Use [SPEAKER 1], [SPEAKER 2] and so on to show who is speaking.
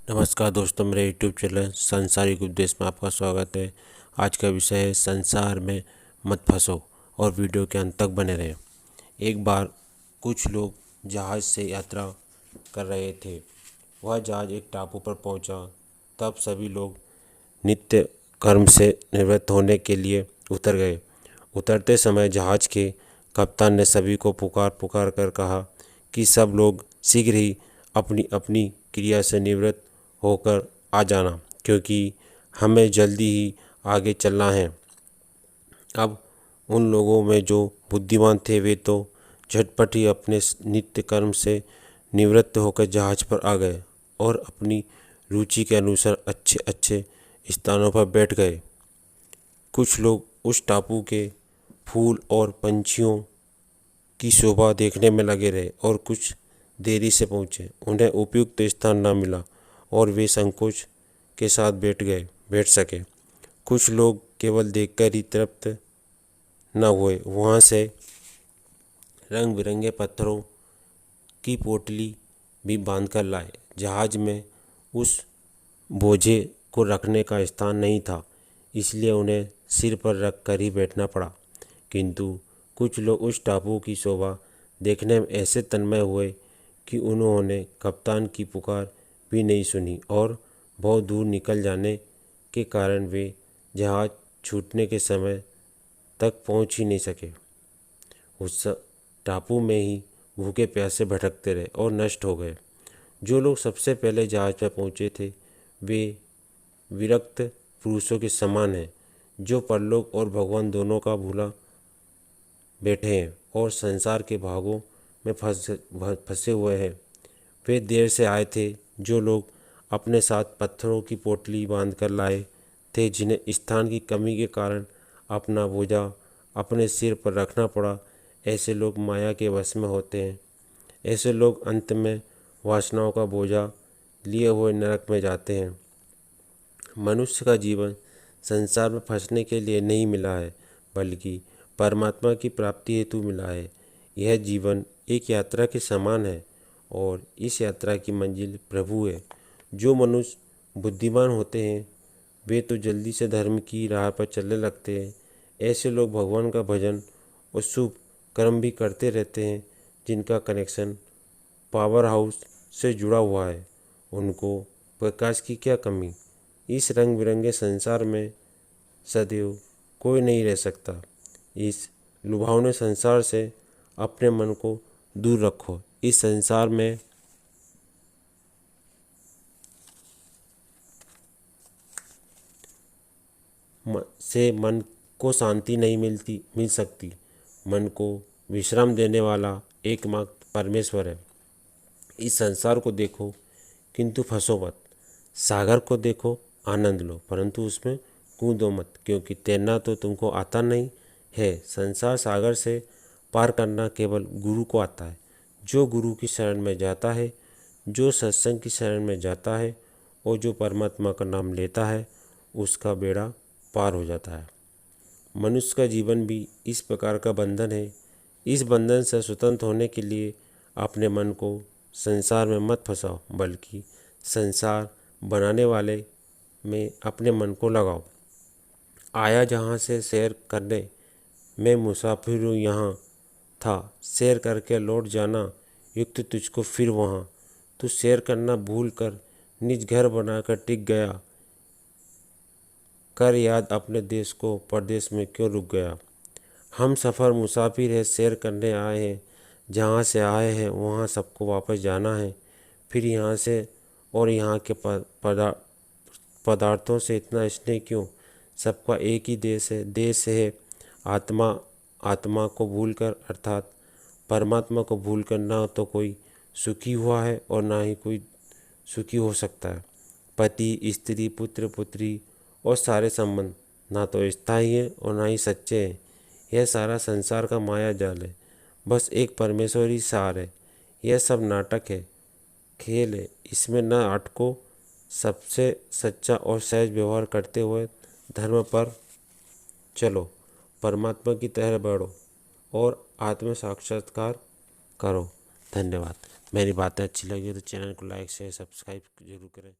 [SPEAKER 1] नमस्कार दोस्तों, मेरे यूट्यूब चैनल सांसारिक उपदेश में आपका स्वागत है। आज का विषय है संसार में मत फंसो और वीडियो के अंत तक बने रहें। एक बार कुछ लोग जहाज़ से यात्रा कर रहे थे। वह जहाज़ एक टापू पर पहुंचा। तब सभी लोग नित्य कर्म से निवृत्त होने के लिए उतर गए। उतरते समय जहाज़ के कप्तान ने सभी को पुकार पुकार कर कहा कि सब लोग शीघ्र ही अपनी अपनी क्रिया से निवृत्त होकर आ जाना, क्योंकि हमें जल्दी ही आगे चलना है। अब उन लोगों में जो बुद्धिमान थे वे तो झटपट ही अपने नित्य कर्म से निवृत्त होकर जहाज पर आ गए और अपनी रुचि के अनुसार अच्छे अच्छे स्थानों पर बैठ गए। कुछ लोग उस टापू के फूल और पंछियों की शोभा देखने में लगे रहे और कुछ देरी से पहुँचे। उन्हें उपयुक्त स्थान न मिला और वे संकोच के साथ बैठ सके। कुछ लोग केवल देखकर ही तृप्त न हुए, वहाँ से रंग बिरंगे पत्थरों की पोटली भी बांधकर लाए। जहाज में उस बोझे को रखने का स्थान नहीं था, इसलिए उन्हें सिर पर रख कर ही बैठना पड़ा। किंतु कुछ लोग उस टापू की शोभा देखने में ऐसे तन्मय हुए कि उन्होंने कप्तान की पुकार भी नहीं सुनी और बहुत दूर निकल जाने के कारण वे जहाज छूटने के समय तक पहुंच ही नहीं सके। उस टापू में ही भूखे प्यासे भटकते रहे और नष्ट हो गए। जो लोग सबसे पहले जहाज पर पहुंचे थे वे विरक्त पुरुषों के समान हैं, जो परलोक और भगवान दोनों का भूला बैठे हैं और संसार के भागों में फंसे हुए हैं। वे देर से आए थे। जो लोग अपने साथ पत्थरों की पोटली बांधकर लाए थे, जिन्हें स्थान की कमी के कारण अपना बोझा अपने सिर पर रखना पड़ा, ऐसे लोग माया के वश में होते हैं। ऐसे लोग अंत में वासनाओं का बोझा लिए हुए नरक में जाते हैं। मनुष्य का जीवन संसार में फंसने के लिए नहीं मिला है, बल्कि परमात्मा की प्राप्ति हेतु मिला है। यह जीवन एक यात्रा के समान है और इस यात्रा की मंजिल प्रभु है। जो मनुष्य बुद्धिमान होते हैं वे तो जल्दी से धर्म की राह पर चलने लगते हैं। ऐसे लोग भगवान का भजन और शुभ कर्म भी करते रहते हैं। जिनका कनेक्शन पावर हाउस से जुड़ा हुआ है, उनको प्रकाश की क्या कमी। इस रंग बिरंगे संसार में सदैव कोई नहीं रह सकता। इस लुभावने संसार से अपने मन को दूर रखो। इस संसार में से मन को शांति नहीं मिल सकती। मन को विश्राम देने वाला एकमात्र परमेश्वर है। इस संसार को देखो किंतु फंसो मत। सागर को देखो, आनंद लो, परंतु उसमें कूदो मत, क्योंकि तैरना तो तुमको आता नहीं है। संसार सागर से पार करना केवल गुरु को आता है। जो गुरु की शरण में जाता है, जो सत्संग की शरण में जाता है और जो परमात्मा का नाम लेता है, उसका बेड़ा पार हो जाता है। मनुष्य का जीवन भी इस प्रकार का बंधन है। इस बंधन से स्वतंत्र होने के लिए अपने मन को संसार में मत फंसाओ, बल्कि संसार बनाने वाले में अपने मन को लगाओ। आया जहाँ से सैर करने, मैं मुसाफिर हूँ यहाँ था, सैर करके लौट जाना युक्त तुझको फिर वहाँ। तू सैर करना भूल कर निज घर बनाकर टिक गया, कर याद अपने देश को, परदेश में क्यों रुक गया। हम सफ़र मुसाफिर है, सैर करने आए हैं। जहाँ से आए हैं वहाँ सबको वापस जाना है। फिर यहाँ से और यहाँ के पदार्थों से इतना स्नेह क्यों। सबका एक ही देश है आत्मा। आत्मा को भूलकर अर्थात परमात्मा को भूलकर ना तो कोई सुखी हुआ है और ना ही कोई सुखी हो सकता है। पति, स्त्री, पुत्र, पुत्री और सारे संबंध ना तो स्थायी है और ना ही सच्चे हैं। यह सारा संसार का माया जाल है। बस एक परमेश्वर ही सार है। यह सब नाटक है, खेल है। इसमें न अटको। सबसे सच्चा और सहज व्यवहार करते हुए धर्म पर चलो, परमात्मा की तरह बढ़ो और आत्म साक्षात्कार करो। धन्यवाद। मेरी बातें अच्छी लगी तो चैनल को लाइक शेयर सब्सक्राइब जरूर करें।